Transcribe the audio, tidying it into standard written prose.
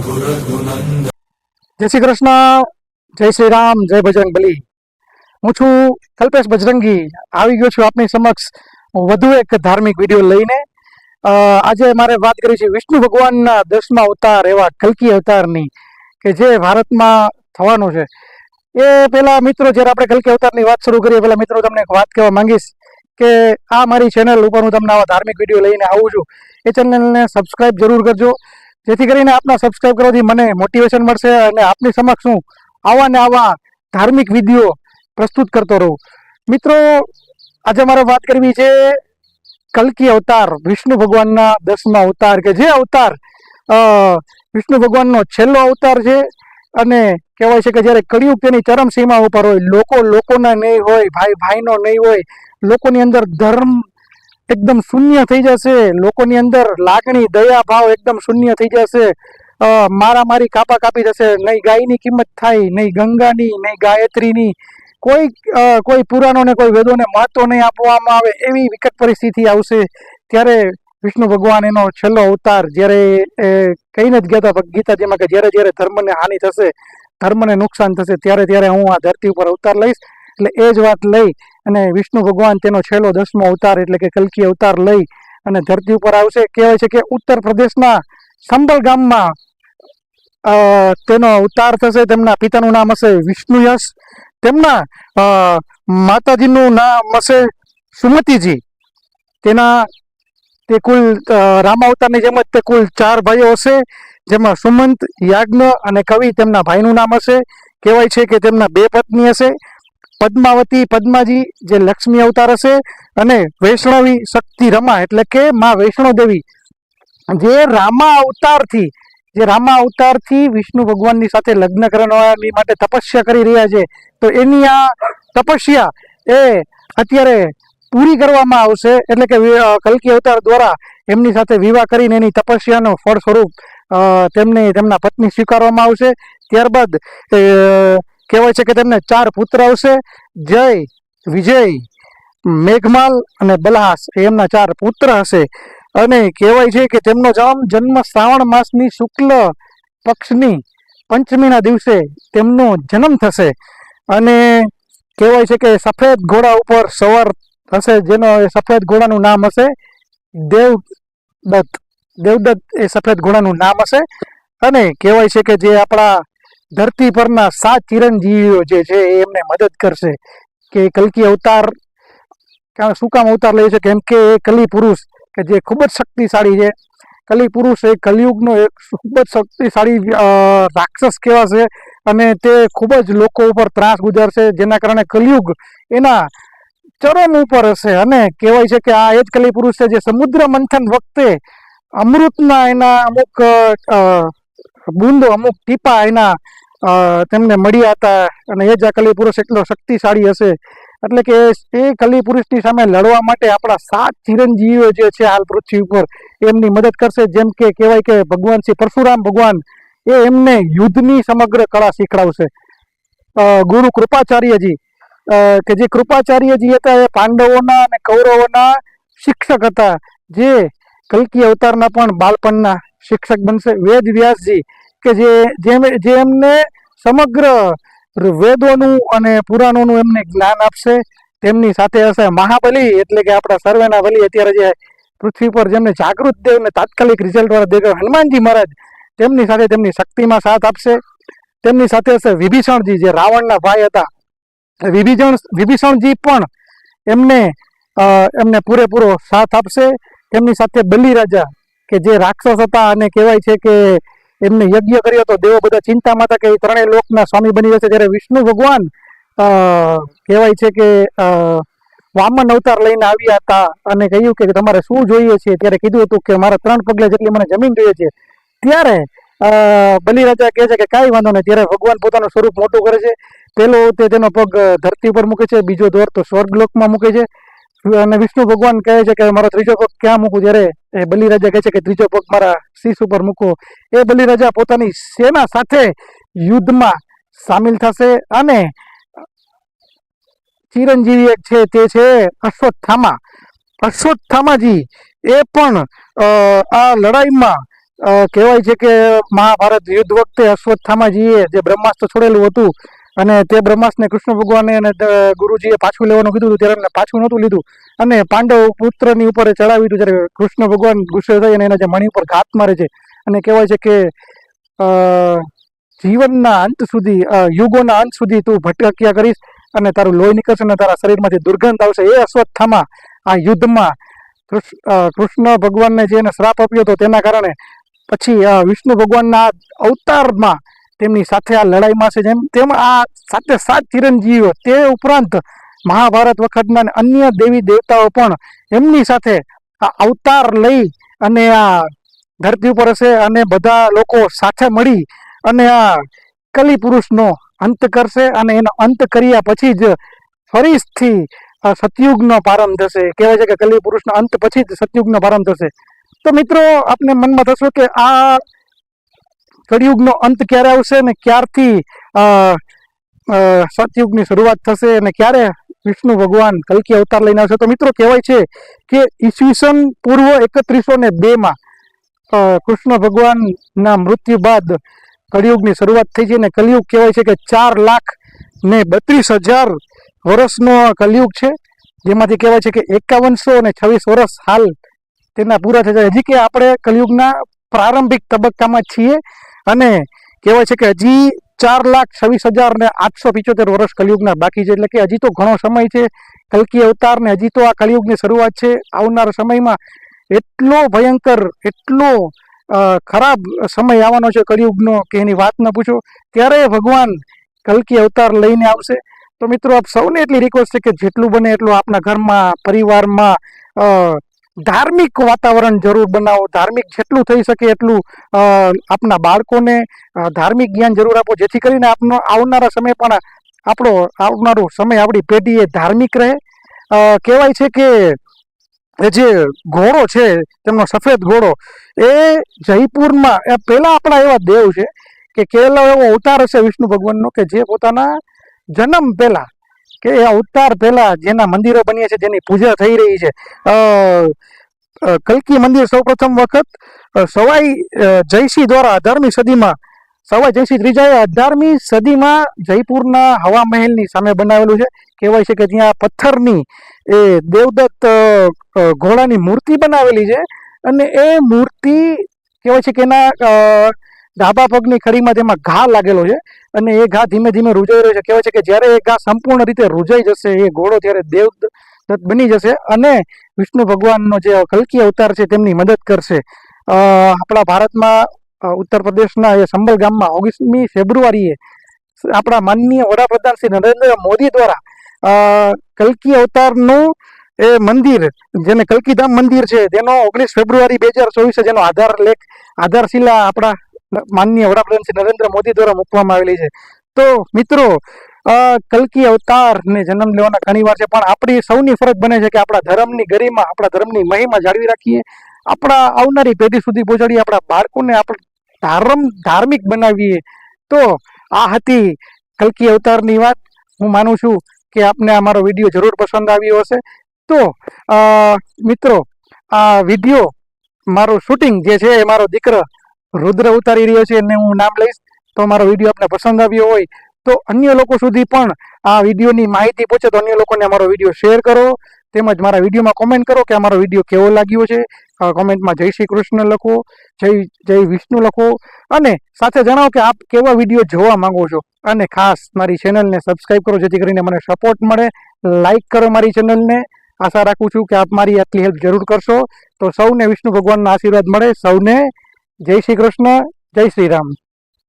જય શ્રી કૃષ્ણ, જય શ્રી રામ, જય બજરંગબલી. હું છું કલ્પેશ બજરંગી. આવી ગયો છું આપની સમક્ષ વધુ એક ધાર્મિક વિડીયો લઈને. આજે મારે વાત કરી છે વિષ્ણુ ભગવાનના 10મા અવતાર એવા કલ્કી અવતારની, કે જે ભારતમાં થવાનો છે. એ પહેલા મિત્રો, જ્યારે આપણે કલ્કી અવતારની વાત શરૂ કરીએ પહેલા મિત્રો તમને એક વાત કહેવા માંગીશ કે આ મારી ચેનલ ઉપર હું તમને આવા ધાર્મિક વિડીયો લઈને આવું છું. એ ચેનલને સબસ્ક્રાઈબ જરૂર કરજો, જેથી કરીને આપના સબસ્ક્રાઈબ કરવાથી મને મોટિવેશન મળશે અને આપની સમક્ષ હું આવા ને આવા ધાર્મિક વિડીયો પ્રસ્તુત કરતો રહું. મિત્રો, આજે મારે વાત કરવી છે કલ્કી અવતાર, વિષ્ણુ ભગવાનના 10મા અવતાર, કે જે અવતાર વિષ્ણુ ભગવાનનો છેલ્લો અવતાર છે. અને કહેવાય છે કે જ્યારે કળિયુગ તેની ચરમ સીમા ઉપર હોય, લોકોના નહીં હોય, ભાઈ ભાઈનો નહીં હોય, લોકોની અંદર ધર્મ એકદમ શૂન્ય થઈ જશે, લોકોની અંદર લાગણી, દયા ભાવ એકદમ શૂન્ય થઈ જશે, મારામારી કાપી જશે, નહીં ગાયની કિંમત થાય, નહીં ગંગાની, નહીં ગાયત્રીની, કોઈ પુરાણોને કોઈ વેદોને મહત્વ નહીં આપવામાં આવે, એવી વિકટ પરિસ્થિતિ આવશે. ત્યારે વિષ્ણુ ભગવાન એનો છેલ્લો અવતાર જ્યારે કહીને જ ગયા હતા ગીતાજીમાં કે જ્યારે જ્યારે ધર્મને હાનિ થશે, ધર્મને નુકસાન થશે, ત્યારે હું આ ધરતી ઉપર અવતાર લઈશ. એટલે એ જ વાત લઈ અને વિષ્ણુ ભગવાન તેનો છેલ્લો 10મો અવતાર એટલે કે કલ્કી અવતાર લઈ અને ધરતી ઉપર આવશે. કહેવાય છે કે ઉત્તર પ્રદેશના સંબલ ગામમાં તેનો અવતાર થશે. તેમના પિતાનું નામ હશે વિષ્ણુયશ, તેમના માતાજીનું નામ હશે સુમતીજી. તે કુલ રામાવતારની જેમ જ તે કુલ 4 ભાઈઓ હશે, જેમાં સુમંત, યાજ્ઞ અને કવિ તેમના ભાઈનું નામ હશે. કહેવાય છે કે તેમના 2 પત્ની હશે, પદ્માવતી, પદ્માજી જે લક્ષ્મી અવતાર હશે, અને વૈષ્ણવી શક્તિ રમા એટલે કે માં વૈષ્ણોદેવી, જે રામા અવતારથી વિષ્ણુ ભગવાનની સાથે લગ્ન કરવાની માટે તપસ્યા કરી રહ્યા છે. તો એની આ તપસ્યા એ અત્યારે પૂરી કરવામાં આવશે. એટલે કે કલ્કી અવતાર દ્વારા એમની સાથે વિવાહ કરીને એની તપસ્યાનો ફળ સ્વરૂપ તેમના પત્ની સ્વીકારવામાં આવશે. ત્યારબાદ કહેવાય છે કે તેમને 4 પુત્ર આવશે, જય, વિજય, મેઘમાલ અને બલહાસ, એમના 4 પુત્ર હશે. અને કહેવાય છે કે તેમનો જન્મ શ્રાવણ માસની શુક્લ પક્ષની પંચમીના દિવસે તેમનો જન્મ થશે. અને કહેવાય છે કે સફેદ ઘોડા ઉપર સવાર હશે, જેનો સફેદ ઘોડાનું નામ હશે દેવદત્ત એ સફેદ ઘોડાનું નામ હશે. અને કહેવાય છે કે જે આપણા ધરતી પરના 7 ચિરંજીવીઓ જે છે એ એમને મદદ કરશે. કે કલ્કી અવતાર શું કામ અવતાર લે છે? કેમ કે એ કલી પુરુષ કે જે ખૂબ જ શક્તિશાળી છે. કલી પુરુષ એ કલિયુગનો એક ખૂબ જ શક્તિશાળી રાક્ષસ કહેવાશે, અને તે ખૂબ જ લોકો ઉપર ત્રાસ ગુજારશે, જેના કારણે કલિયુગ એના ચરમ ઉપર હશે. અને કહેવાય છે કે આ એ જ કલી પુરુષ છે જે સમુદ્ર મંથન વખતે અમૃતના એના અમુક બૂંદો, અમુક ટીપા એના તેમને મળ્યા હતા. અને એ જ આ કલી પુરુષ એટલો શક્તિશાળી હશે. એટલે કે એ કલી પુરુષની સામે લડવા માટે આપણા 7 ચિરંજીવીઓ જે છે હાલ પૃથ્વી ઉપર એમની મદદ કરશે. જેમ કે કહેવાય કે ભગવાન શ્રી પરશુરામ ભગવાન એ એમને યુદ્ધની સમગ્ર કળા શીખડાવશે. ગુરુ કૃપાચાર્યજી કે જે કૃપાચાર્યજી હતા એ પાંડવોના અને કૌરવોના શિક્ષક હતા, જે કલ્કી અવતારના પણ બાળપણના શિક્ષક બનશે. વેદ વ્યાસજી કે જે એમને સમગ્ર વેદોનું અને પુરાણોનું એમને જ્ઞાન આપશે. તેમની સાથે હશે મહાબલી એટલે કે આપણા સર્વેના બલી, અત્યારે જે પૃથ્વી પર જેમને જાગૃત દેવને તાત્કાલિક રિઝલ્ટ વાળા દેખાય હનુમાનજી મહારાજ, તેમની સાથે તેમની શક્તિમાં સાથ આપશે. તેમની સાથે હશે વિભીષણજી, જે રાવણના ભાઈ હતા. વિભીષણજી પણ એમને પૂરેપૂરો સાથ આપશે. તેમની સાથે બલિરાજા કે જે રાક્ષસ હતા, અને કહેવાય છે કે એમને યજ્ઞ કર્યો તો દેવો બધા ચિંતામાં હતા કે એ 3 લોકના સ્વામી બની જશે. ત્યારે વિષ્ણુ ભગવાન કહેવાય છે કે વામન અવતાર લઈને આવ્યા હતા અને કહ્યું કે તમારે શું જોઈએ છે? ત્યારે કીધું હતું કે મારા 3 પગલે જેટલી મને જમીન જોઈએ છે. ત્યારે બલિરાજા કહે છે કે કાંઈ વાંધો નહીં. ત્યારે ભગવાન પોતાનું સ્વરૂપ મોટું કરે છે. પેલો તેનો પગ ધરતી ઉપર મૂકે છે, બીજો દોર તો સ્વર્ગલોકમાં મૂકે છે. અને વિષ્ણુ ભગવાન કહે છે કે મારો 3જો પગ ક્યાં મૂકું? જ્યારે એ બલિરાજા કહે છે કે 3જો પગ મારા શીશ ઉપર મૂકો. એ બલિરાજા પોતાની સેના સાથે યુદ્ધમાં સામેલ થશે. અને ચિરંજીવી એક છે તે છે અશ્વત્થામાજી. એ પણ આ લડાઈમાં કહેવાય છે કે મહાભારત યુદ્ધ વખતે અશ્વત્થામાજીએ જે બ્રહ્માસ્ત્ર છોડેલું હતું અને તે બ્રહ્માસ્ત્રને કૃષ્ણ ભગવાને અને ગુરુજીએ પાછું લેવાનું કીધું હતું ત્યારે એમને પાછું નહોતું લીધું અને પાંડવ પુત્રની ઉપર ચડાવ્યું હતું. જ્યારે કૃષ્ણ ભગવાન ગુસ્સે થઈ અને એના જે મણી ઉપર ઘાત મારે છે અને કહેવાય છે કે જીવનના અંત સુધી, યુગોના અંત સુધી તું ભટક્યા કરીશ અને તારું લોહી નીકળશે અને તારા શરીરમાંથી દુર્ગંધ આવશે. એ અશ્વત્થામા આ યુદ્ધમાં કૃષ્ણ ભગવાનને જે એને શ્રાપ આપ્યો હતો તેના કારણે પછી વિષ્ણુ ભગવાનના અવતારમાં તેમની સાથે આ લડાઈમાં છે. જેમ તેમ આ 7 ચિરંજીવીઓ, તે ઉપરાંત મહાભારત વખતના અન્ય દેવી દેવતાઓ પણ એમની સાથે આ અવતાર લઈ અને આ ધરતી ઉપર હશે અને બધા લોકો સાથે મળી અને આ કલી પુરુષનો અંત કરશે અને એનો અંત કર્યા પછી જ ફરીથી સતયુગનો પ્રારંભ થશે. કહેવાય છે કે કલી પુરુષનો અંત પછી જ સતયુગનો પ્રારંભ થશે. તો મિત્રો, આપને મનમાં થશે કે આ કળિયુગનો અંત ક્યારે આવશે ને ક્યારથી સતયુગની શરૂઆત થશે અને ક્યારે વિષ્ણુ ભગવાન કલ્કી અવતાર લઈને આવશે. તો મિત્રો, કહેવાય છે કે ઈસવીસન પૂર્વ 3102માં કૃષ્ણ ભગવાનના મૃત્યુ બાદ કળિયુગની શરૂઆત થઈ છે અને કલિયુગ કહેવાય છે કે 4,32,000 વર્ષનો કલિયુગ છે, જેમાંથી કહેવાય છે કે 5126 વર્ષ હાલ તેના પૂરા થઈ જાય. હજી કે આપણે કલિયુગના પ્રારંભિક તબક્કામાં છીએ અને કહેવાય છે કે હજી 4,26,875 વર્ષ કલિયુગના બાકી છે. એટલે કે હજી તો ઘણો સમય છે કલ્કી અવતારને, હજી તો આ કલિયુગની શરૂઆત છે. આવનારા સમયમાં એટલો ભયંકર, એટલો ખરાબ સમય આવવાનો છે કલિયુગનો કે એની વાત ન પૂછો. ત્યારે ભગવાન કલ્કી અવતાર લઈને આવશે. તો મિત્રો, આપ સૌને એટલી રિક્વેસ્ટ છે કે જેટલું બને એટલું આપના ઘરમાં, પરિવારમાં ધાર્મિક વાતાવરણ જરૂર બનાવો. ધાર્મિક જેટલું થઈ શકે એટલું આપના બાળકોને ધાર્મિક જ્ઞાન જરૂર આપો, જેથી કરીને આપનો આવનારા સમય પણ આવનારો સમય આપણી પેઢી એ ધાર્મિક રહે. કહેવાય છે કે જે ઘોડો છે, તેમનો સફેદ ઘોડો, એ જયપુરમાં પહેલા આપણા એવા દેવ છે કે કેવલો એવો અવતાર હશે વિષ્ણુ ભગવાનનો કે જે પોતાના જન્મ પહેલા કે એ અવતાર પહેલા જેના મંદિરો બન્યા છે, જેની પૂજા થઈ રહી છે. કલ્કી મંદિર સૌપ્રથમ વખત સવાઈ જયસિંહ દ્વારા 18મી સદીમાં, સવાઈ જયસિંહ ત્રીજાએ 18મી સદીમાં જયપુરના હવા મહેલની સામે બનાવેલું છે. કહેવાય છે કે ત્યાં પથ્થરની એ દેવદત્ત ઘોડાની મૂર્તિ બનાવેલી છે અને એ મૂર્તિ કહેવાય છે કે એના ડાબા પગની ખડીમાં તેમાં ઘા લાગેલો છે અને એ ઘા ધીમે ધીમે રૂજાઈ રહ્યો છે. કહેવાય છે કે જ્યારે એ ઘા સંપૂર્ણ રીતે રૂજાઈ જશે, એ ઘોડો ત્યારે દેવદત્ત બની જશે અને વિષ્ણુ ભગવાનનો જે કલ્કી અવતાર છે તેમની મદદ કરશે. આપણા ભારતમાં ઉત્તર પ્રદેશના એ સંભલ ગામમાં 29મી ફેબ્રુઆરીએ આપણા માનનીય વડાપ્રધાન શ્રી નરેન્દ્ર મોદી દ્વારા કલ્કી અવતારનું એ મંદિર, જેને કલ્કીધામ મંદિર છે, તેનો 19 ફેબ્રુઆરી 2024 જેનો આધારશિલા આપણા માનનીય વડાપ્રધાન શ્રી નરેન્દ્ર મોદી દ્વારા મૂકવામાં આવેલી છે. તો મિત્રો, કલ્કી અવતારને જન્મ લેવાના ઘણી વાર છે, પણ આપણી સૌની ફરજ બને છે કે આપણા ધર્મની ગરિમા, આપણા ધર્મની મહિમા જાળવી રાખીએ, આપણા આવનારી પેઢી સુધી પહોંચાડીએ, આપણા બાળકોને આપણે ધાર્મિક બનાવીએ. તો આ હતી કલ્કી અવતારની વાત. હું માનું છું કે આપને આ મારો વિડીયો જરૂર પસંદ આવ્યો હશે. તો મિત્રો, આ વિડીયો મારું શૂટિંગ જે છે એ મારો દીકરો રુદ્ર ઉતારી રહ્યો છે એને હું નામ લઈશ. તો મારો વિડીયો આપને પસંદ આવ્યો હોય તો અન્ય લોકો સુધી પણ આ વિડીયોની માહિતી પહોંચે તો અન્ય લોકોને અમારો વિડીયો શેર કરો, તેમજ મારા વિડીયોમાં કોમેન્ટ કરો કે અમારો વિડીયો કેવો લાગ્યો છે. કોમેન્ટમાં જય શ્રી કૃષ્ણ લખો, જય વિષ્ણુ લખો અને સાથે જણાવો કે આપ કેવા વિડીયો જોવા માંગો છો. અને ખાસ મારી ચેનલને સબસ્ક્રાઈબ કરો જેથી કરીને મને સપોર્ટ મળે. લાઈક કરો મારી ચેનલને. આશા રાખું છું કે આપ મારી આટલી હેલ્પ જરૂર કરશો. તો સૌને વિષ્ણુ ભગવાનના આશીર્વાદ મળે. સૌને જય શ્રી કૃષ્ણ, જય શ્રી રામ.